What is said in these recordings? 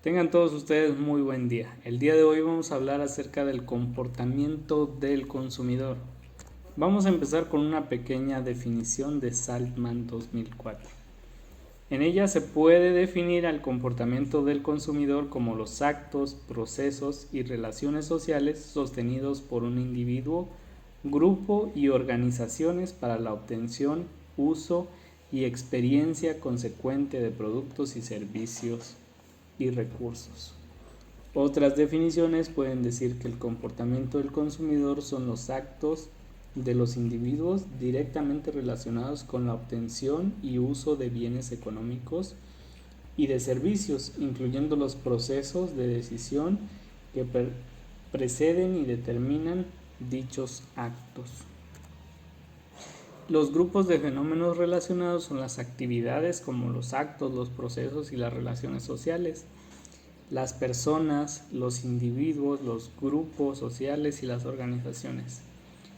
Tengan todos ustedes muy buen día. El día de hoy vamos a hablar acerca del comportamiento del consumidor. Vamos a empezar con una pequeña definición de Saltman 2004. En ella se puede definir al comportamiento del consumidor como los actos, procesos y relaciones sociales sostenidos por un individuo, grupo y organizaciones para la obtención, uso y experiencia consecuente de productos y servicios y recursos. Otras definiciones pueden decir que el comportamiento del consumidor son los actos de los individuos directamente relacionados con la obtención y uso de bienes económicos y de servicios, incluyendo los procesos de decisión que preceden y determinan dichos actos. Los grupos de fenómenos relacionados son las actividades como los actos, los procesos y las relaciones sociales, las personas, los individuos, los grupos sociales y las organizaciones.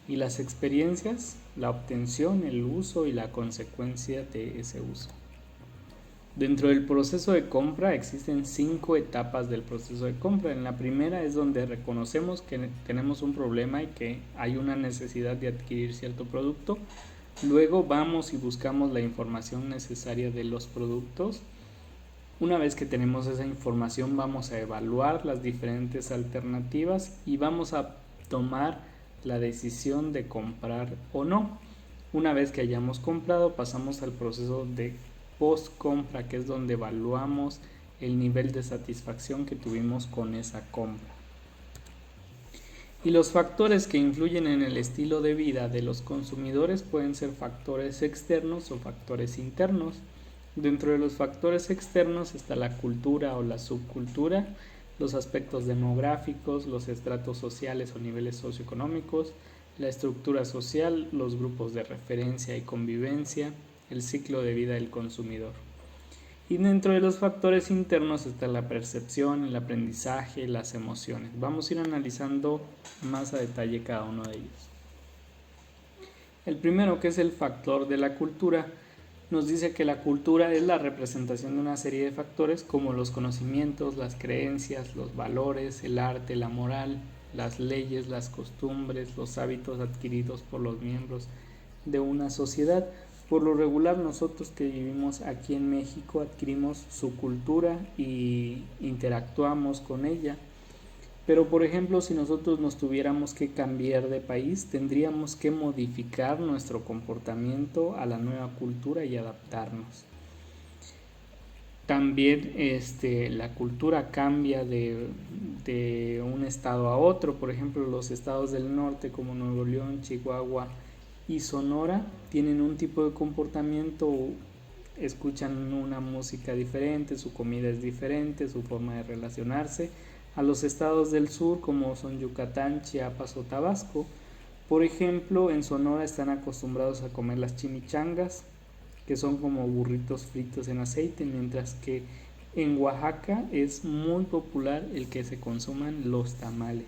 Y las experiencias, la obtención, el uso y la consecuencia de ese uso. Dentro del proceso de compra existen 5 etapas del proceso de compra. En la primera es donde reconocemos que tenemos un problema y que hay una necesidad de adquirir cierto producto. Luego vamos y buscamos la información necesaria de los productos. Una vez que tenemos esa información vamos a evaluar las diferentes alternativas y vamos a tomar la decisión de comprar o no. Una vez que hayamos comprado pasamos al proceso de post compra, que es donde evaluamos el nivel de satisfacción que tuvimos con esa compra. Y los factores que influyen en el estilo de vida de los consumidores pueden ser factores externos o factores internos. Dentro de los factores externos está la cultura o la subcultura, los aspectos demográficos, los estratos sociales o niveles socioeconómicos, la estructura social, los grupos de referencia y convivencia, el ciclo de vida del consumidor. Y dentro de los factores internos está la percepción, el aprendizaje, las emociones. Vamos a ir analizando más a detalle cada uno de ellos. El primero, que es el factor de la cultura, nos dice que la cultura es la representación de una serie de factores como los conocimientos, las creencias, los valores, el arte, la moral, las leyes, las costumbres, los hábitos adquiridos por los miembros de una sociedad. Por lo regular nosotros que vivimos aquí en México adquirimos su cultura y interactuamos con ella. Pero por ejemplo, si nosotros nos tuviéramos que cambiar de país, tendríamos que modificar nuestro comportamiento a la nueva cultura y adaptarnos. También la cultura cambia de un estado a otro. Por ejemplo, los estados del norte como Nuevo León, Chihuahua y Sonora tienen un tipo de comportamiento, escuchan una música diferente, su comida es diferente, su forma de relacionarse a los estados del sur como son Yucatán, Chiapas o Tabasco. Por ejemplo, en Sonora están acostumbrados a comer las chimichangas, que son como burritos fritos en aceite, mientras que en Oaxaca es muy popular el que se consuman los tamales.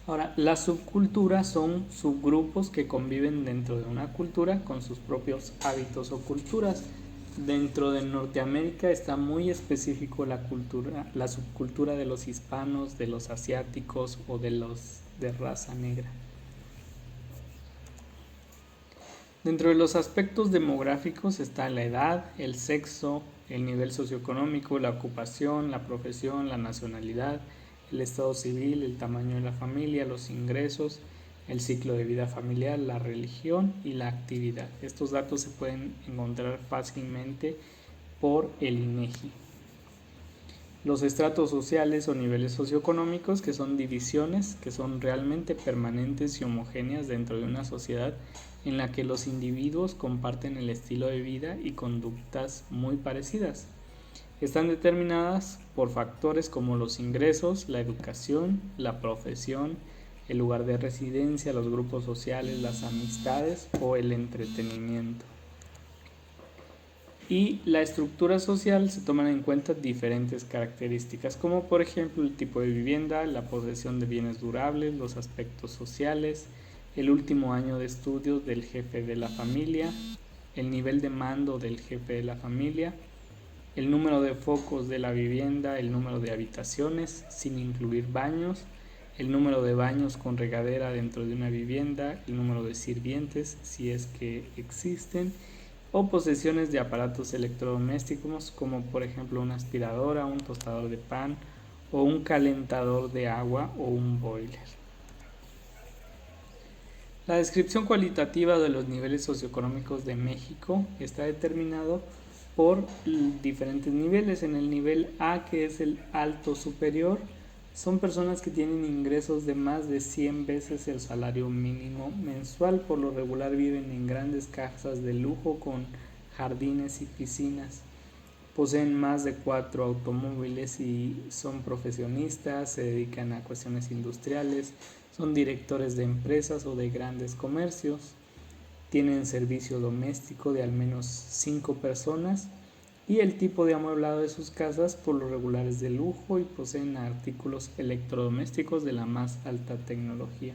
Ahora, las subculturas son subgrupos que conviven dentro de una cultura con sus propios hábitos o culturas. Dentro de Norteamérica está muy específico la subcultura de los hispanos, de los asiáticos o de los de raza negra. Dentro de los aspectos demográficos está la edad, el sexo, el nivel socioeconómico, la ocupación, la profesión, la nacionalidad, el estado civil, el tamaño de la familia, los ingresos, el ciclo de vida familiar, la religión y la actividad. Estos datos se pueden encontrar fácilmente por el INEGI. Los estratos sociales o niveles socioeconómicos, que son divisiones que son realmente permanentes y homogéneas dentro de una sociedad en la que los individuos comparten el estilo de vida y conductas muy parecidas. Están determinadas por factores como los ingresos, la educación, la profesión, el lugar de residencia, los grupos sociales, las amistades o el entretenimiento. Y la estructura social se toman en cuenta diferentes características, como por ejemplo el tipo de vivienda, la posesión de bienes durables, los aspectos sociales, el último año de estudios del jefe de la familia, el nivel de mando del jefe de la familia, el número de focos de la vivienda, el número de habitaciones sin incluir baños, el número de baños con regadera dentro de una vivienda, el número de sirvientes si es que existen, o posesiones de aparatos electrodomésticos como por ejemplo una aspiradora, un tostador de pan o un calentador de agua o un boiler. La descripción cualitativa de los niveles socioeconómicos de México está determinado por diferentes niveles. En el nivel A, que es el alto superior, son personas que tienen ingresos de más de 100 veces el salario mínimo mensual. Por lo regular viven en grandes casas de lujo con jardines y piscinas. Poseen más de 4 automóviles y son profesionistas, se dedican a cuestiones industriales, son directores de empresas o de grandes comercios, tienen servicio doméstico de al menos 5 personas y el tipo de amueblado de sus casas por lo regular es de lujo y poseen artículos electrodomésticos de la más alta tecnología.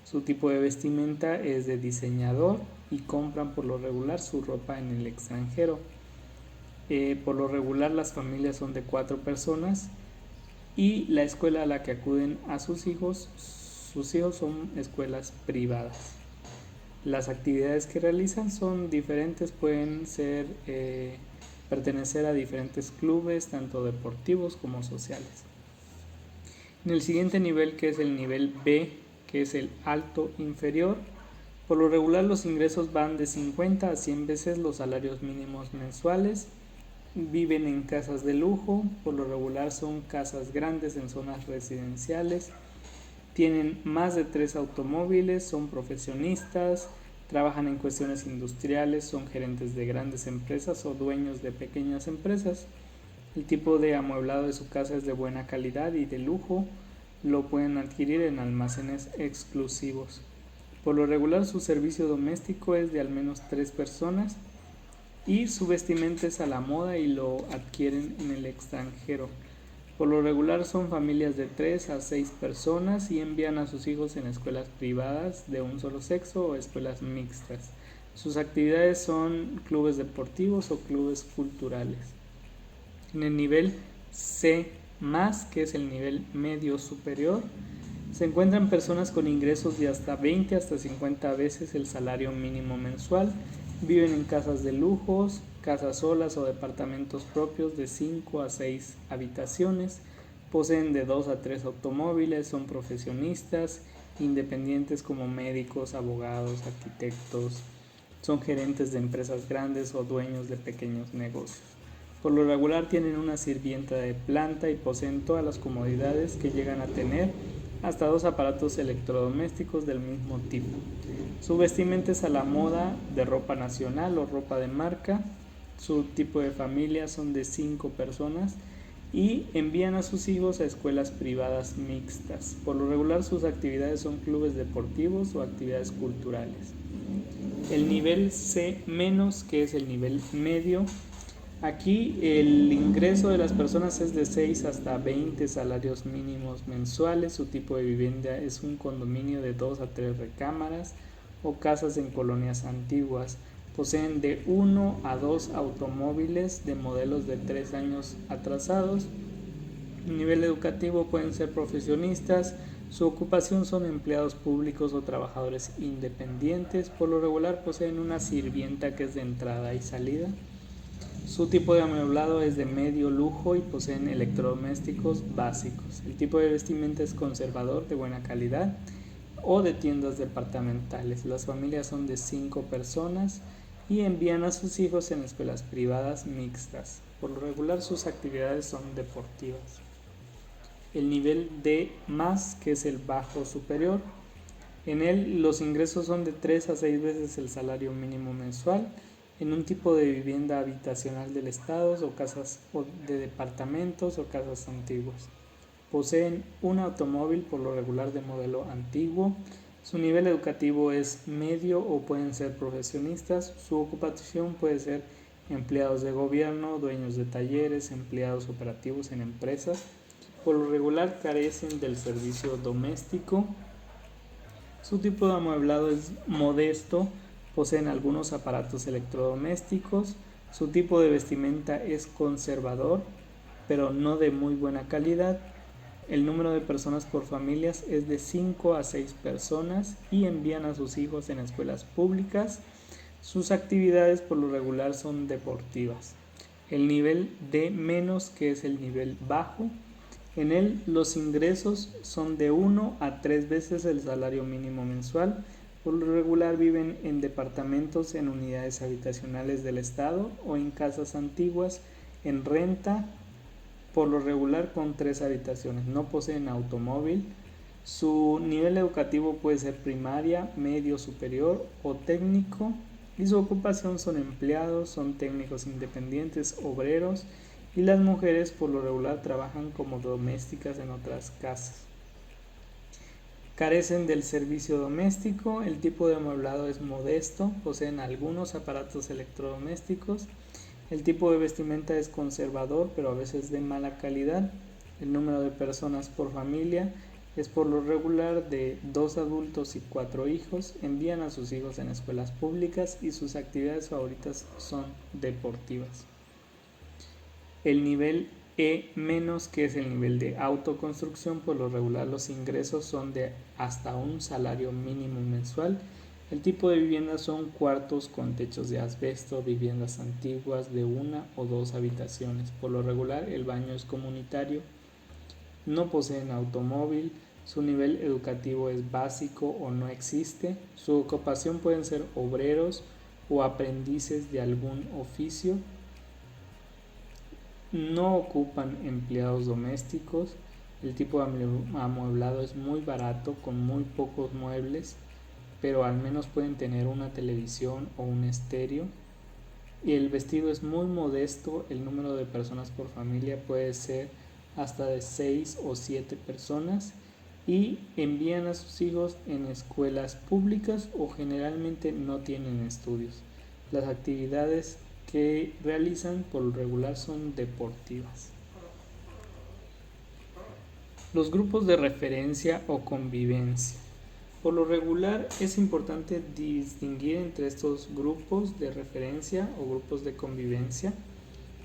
Su tipo de vestimenta es de diseñador y compran por lo regular su ropa en el extranjero. Por lo regular las familias son de 4 personas y la escuela a la que acuden a sus hijos son escuelas privadas. Las actividades que realizan son diferentes, pueden ser pertenecer a diferentes clubes, tanto deportivos como sociales. En el siguiente nivel, que es el nivel B, que es el alto inferior, por lo regular los ingresos van de 50 a 100 veces los salarios mínimos mensuales. Viven en casas de lujo, por lo regular son casas grandes en zonas residenciales. Tienen más de 3 automóviles, son profesionistas, trabajan en cuestiones industriales, son gerentes de grandes empresas o dueños de pequeñas empresas. El tipo de amueblado de su casa es de buena calidad y de lujo, lo pueden adquirir en almacenes exclusivos. Por lo regular su servicio doméstico es de al menos 3 personas y su vestimenta es a la moda y lo adquieren en el extranjero. Por lo regular son familias de 3 a 6 personas y envían a sus hijos en escuelas privadas de un solo sexo o escuelas mixtas. Sus actividades son clubes deportivos o clubes culturales. En el nivel C+, que es el nivel medio superior, se encuentran personas con ingresos de hasta 20 hasta 50 veces el salario mínimo mensual. Viven en casas de lujos, casas solas o departamentos propios de 5 a 6 habitaciones, poseen de 2 a 3 automóviles, son profesionistas, independientes como médicos, abogados, arquitectos, son gerentes de empresas grandes o dueños de pequeños negocios. Por lo regular tienen una sirvienta de planta y poseen todas las comodidades que llegan a tener hasta 2 aparatos electrodomésticos del mismo tipo. Su vestimenta es a la moda de ropa nacional o ropa de marca. Su tipo de familia son de 5 personas y envían a sus hijos a escuelas privadas mixtas. Por lo regular sus actividades son clubes deportivos o actividades culturales. El nivel C-, que es el nivel medio, aquí el ingreso de las personas es de 6 hasta 20 salarios mínimos mensuales. Su tipo de vivienda es un condominio de 2 a 3 recámaras o casas en colonias antiguas. Poseen de 1 a 2 automóviles de modelos de 3 años atrasados. A nivel educativo pueden ser profesionistas. Su ocupación son empleados públicos o trabajadores independientes. Por lo regular poseen una sirvienta que es de entrada y salida. Su tipo de amueblado es de medio lujo y poseen electrodomésticos básicos. El tipo de vestimenta es conservador, de buena calidad o de tiendas departamentales. Las familias son de 5 personas y envían a sus hijos en escuelas privadas mixtas. Por lo regular sus actividades son deportivas. El nivel D+, que es el bajo superior, en él los ingresos son de 3 a 6 veces el salario mínimo mensual en un tipo de vivienda habitacional del estado o casas de departamentos o casas antiguas. Poseen un automóvil por lo regular de modelo antiguo. Su nivel educativo es medio o pueden ser profesionistas. Su ocupación puede ser empleados de gobierno, dueños de talleres, empleados operativos en empresas. Por lo regular carecen del servicio doméstico. Su tipo de amueblado es modesto. Poseen algunos aparatos electrodomésticos. Su tipo de vestimenta es conservador, pero no de muy buena calidad. El número de personas por familias es de 5 a 6 personas y envían a sus hijos en escuelas públicas. Sus actividades por lo regular son deportivas. El nivel D-, que es el nivel bajo, en él los ingresos son de 1 a 3 veces el salario mínimo mensual. Por lo regular viven en departamentos, en unidades habitacionales del estado o en casas antiguas en renta, por lo regular con 3 habitaciones. No poseen automóvil. Su nivel educativo puede ser primaria, medio, superior o técnico, y su ocupación son empleados, son técnicos independientes, obreros, y las mujeres por lo regular trabajan como domésticas en otras casas. Carecen del servicio doméstico. El tipo de amueblado es modesto, poseen algunos aparatos electrodomésticos. El tipo de vestimenta es conservador, pero a veces de mala calidad. El número de personas por familia es por lo regular de 2 adultos y 4 hijos. Envían a sus hijos en escuelas públicas y sus actividades favoritas son deportivas. El nivel E-, que es el nivel de autoconstrucción, por lo regular los ingresos son de hasta un salario mínimo mensual. El tipo de vivienda son cuartos con techos de asbesto, viviendas antiguas de 1 o 2 habitaciones. Por lo regular el baño es comunitario. No poseen automóvil. Su nivel educativo es básico o no existe. Su ocupación pueden ser obreros o aprendices de algún oficio. No ocupan empleados domésticos. El tipo de amueblado es muy barato, con muy pocos muebles, pero al menos pueden tener una televisión o un estéreo. Y el vestido es muy modesto. El número de personas por familia puede ser hasta de 6 o 7 personas, y envían a sus hijos en escuelas públicas o generalmente no tienen estudios. Las actividades que realizan por lo regular son deportivas. Los grupos de referencia o convivencia. Por lo regular es importante distinguir entre estos grupos de referencia o grupos de convivencia.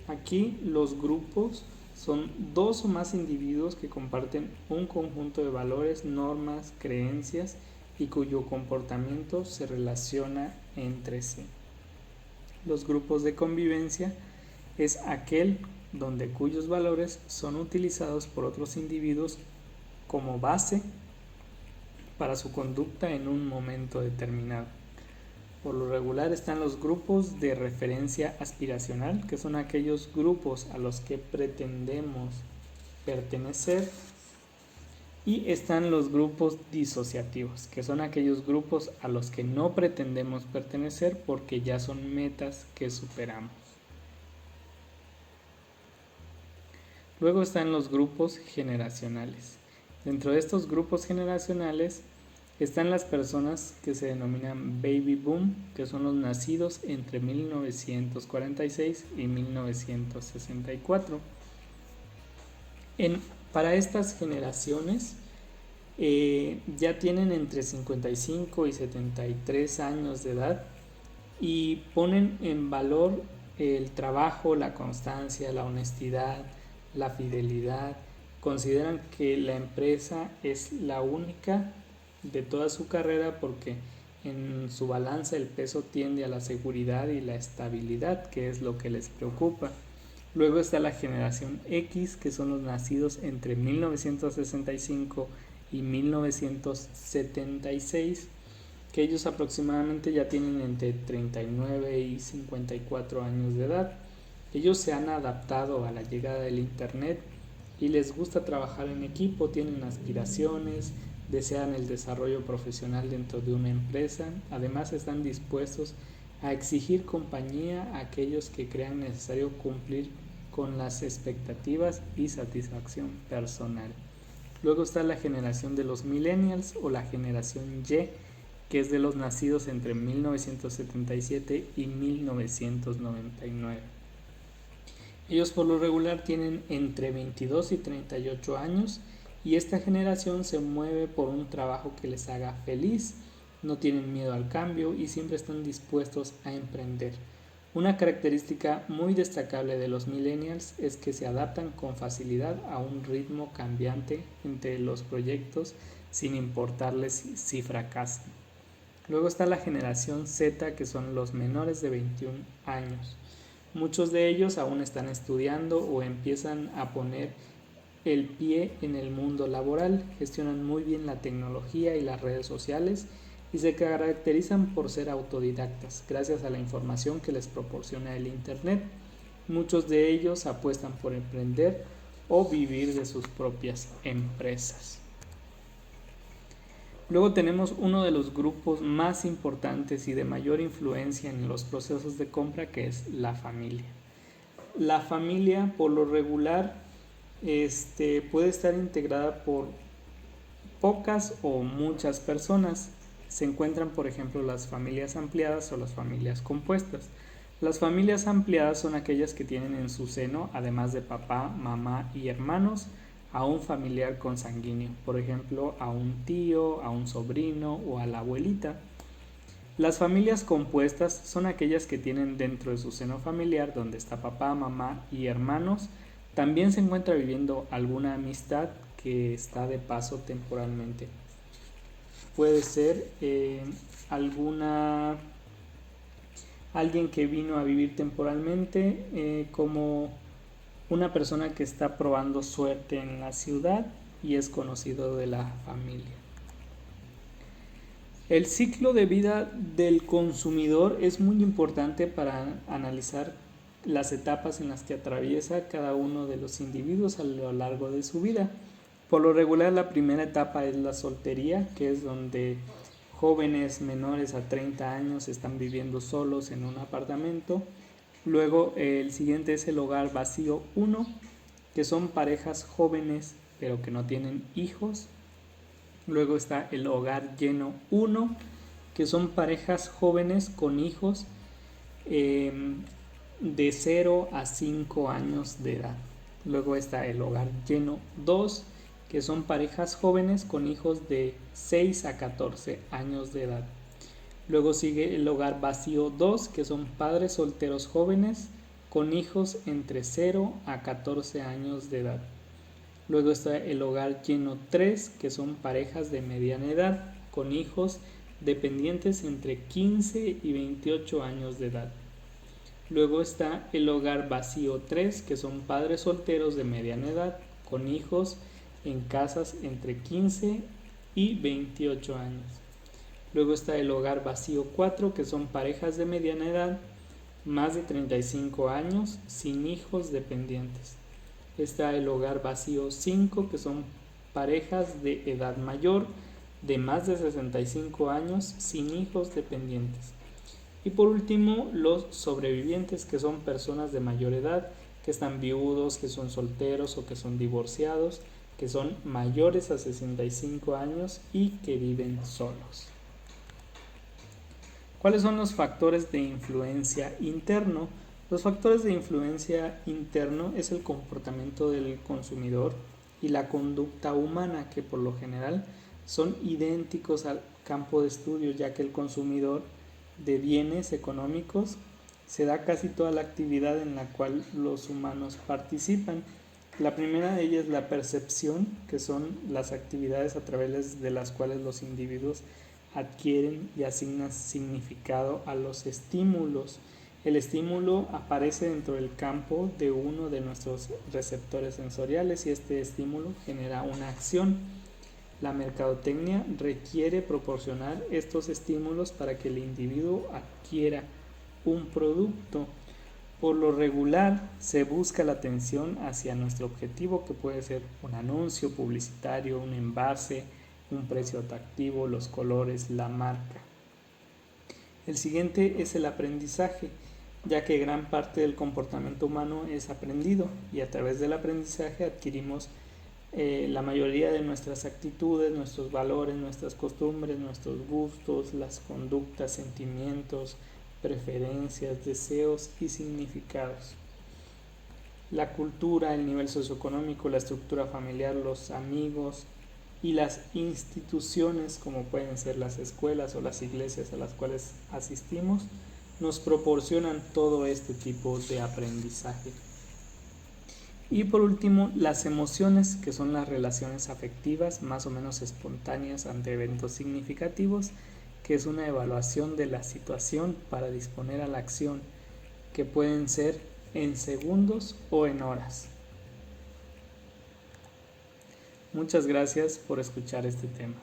Aquí los grupos son 2 o más individuos que comparten un conjunto de valores, normas, creencias y cuyo comportamiento se relaciona entre sí. Los grupos de convivencia es aquel donde cuyos valores son utilizados por otros individuos como base para su conducta en un momento determinado. Por lo regular están los grupos de referencia aspiracional, que son aquellos grupos a los que pretendemos pertenecer, y están los grupos disociativos, que son aquellos grupos a los que no pretendemos pertenecer porque ya son metas que superamos. Luego están los grupos generacionales. Dentro de estos grupos generacionales están las personas que se denominan baby boom, que son los nacidos entre 1946 y 1964. Para estas generaciones ya tienen entre 55 y 73 años de edad y ponen en valor el trabajo, la constancia, la honestidad, la fidelidad. Consideran que la empresa es la única de toda su carrera porque en su balanza el peso tiende a la seguridad y la estabilidad, que es lo que les preocupa. Luego está la generación X, que son los nacidos entre 1965 y 1976, que ellos aproximadamente ya tienen entre 39 y 54 años de edad. Ellos se han adaptado a la llegada del internet y les gusta trabajar en equipo, tienen aspiraciones, desean el desarrollo profesional dentro de una empresa. Además están dispuestos a exigir compañía a aquellos que crean necesario cumplir con las expectativas y satisfacción personal. Luego está la generación de los millennials o la generación Y, que es de los nacidos entre 1977 y 1999. Ellos por lo regular tienen entre 22 y 38 años y esta generación se mueve por un trabajo que les haga feliz, no tienen miedo al cambio y siempre están dispuestos a emprender. Una característica muy destacable de los millennials es que se adaptan con facilidad a un ritmo cambiante entre los proyectos sin importarles si fracasan. Luego está la generación Z, que son los menores de 21 años. Muchos de ellos aún están estudiando o empiezan a poner el pie en el mundo laboral, gestionan muy bien la tecnología y las redes sociales y se caracterizan por ser autodidactas, gracias a la información que les proporciona el Internet. Muchos de ellos apuestan por emprender o vivir de sus propias empresas. Luego tenemos uno de los grupos más importantes y de mayor influencia en los procesos de compra, que es la familia. La familia, por lo regular, puede estar integrada por pocas o muchas personas. Se encuentran, por ejemplo, las familias ampliadas o las familias compuestas. Las familias ampliadas son aquellas que tienen en su seno, además de papá, mamá y hermanos, a un familiar consanguíneo, por ejemplo, a un tío, a un sobrino o a la abuelita. Las familias compuestas son aquellas que tienen dentro de su seno familiar, donde está papá, mamá y hermanos, también se encuentra viviendo alguna amistad que está de paso temporalmente. Puede ser alguien que vino a vivir temporalmente, como una persona que está probando suerte en la ciudad y es conocido de la familia. El ciclo de vida del consumidor es muy importante para analizar las etapas en las que atraviesa cada uno de los individuos a lo largo de su vida. Por lo regular, la primera etapa es la soltería, que es donde jóvenes menores a 30 años están viviendo solos en un apartamento. Luego el siguiente es el hogar vacío 1, que son parejas jóvenes pero que no tienen hijos. Luego está el hogar lleno 1, que son parejas jóvenes con hijos de 0 a 5 años de edad. Luego está el hogar lleno 2, que son parejas jóvenes con hijos de 6 a 14 años de edad. Luego sigue el hogar vacío 2, que son padres solteros jóvenes con hijos entre 0 a 14 años de edad. Luego está el hogar lleno 3, que son parejas de mediana edad con hijos dependientes entre 15 y 28 años de edad. Luego está el hogar vacío 3, que son padres solteros de mediana edad con hijos en casas entre 15 y 28 años. Luego está el hogar vacío 4, que son parejas de mediana edad, más de 35 años, sin hijos dependientes. Está el hogar vacío 5, que son parejas de edad mayor, de más de 65 años, sin hijos dependientes. Y por último, los sobrevivientes, que son personas de mayor edad, que están viudos, que son solteros o que son divorciados, que son mayores a 65 años y que viven solos. ¿Cuáles son los factores de influencia interno? Los factores de influencia interno es el comportamiento del consumidor y la conducta humana, que por lo general son idénticos al campo de estudio, ya que el consumidor de bienes económicos se da casi toda la actividad en la cual los humanos participan. La primera de ellas es la percepción, que son las actividades a través de las cuales los individuos adquieren y asignan significado a los estímulos. El estímulo aparece dentro del campo de uno de nuestros receptores sensoriales y este estímulo genera una acción. La mercadotecnia requiere proporcionar estos estímulos para que el individuo adquiera un producto. Por lo regular se busca la atención hacia nuestro objetivo, que puede ser un anuncio publicitario, un envase, un precio atractivo, los colores, la marca. El siguiente es el aprendizaje, ya que gran parte del comportamiento humano es aprendido y a través del aprendizaje adquirimos la mayoría de nuestras actitudes, nuestros valores, nuestras costumbres, nuestros gustos, las conductas, sentimientos, preferencias, deseos y significados. La cultura, el nivel socioeconómico, la estructura familiar, los amigos y las instituciones, como pueden ser las escuelas o las iglesias a las cuales asistimos, nos proporcionan todo este tipo de aprendizaje. Y por último, las emociones, que son las relaciones afectivas más o menos espontáneas ante eventos significativos, que es una evaluación de la situación para disponer a la acción, que pueden ser en segundos o en horas. Muchas gracias por escuchar este tema.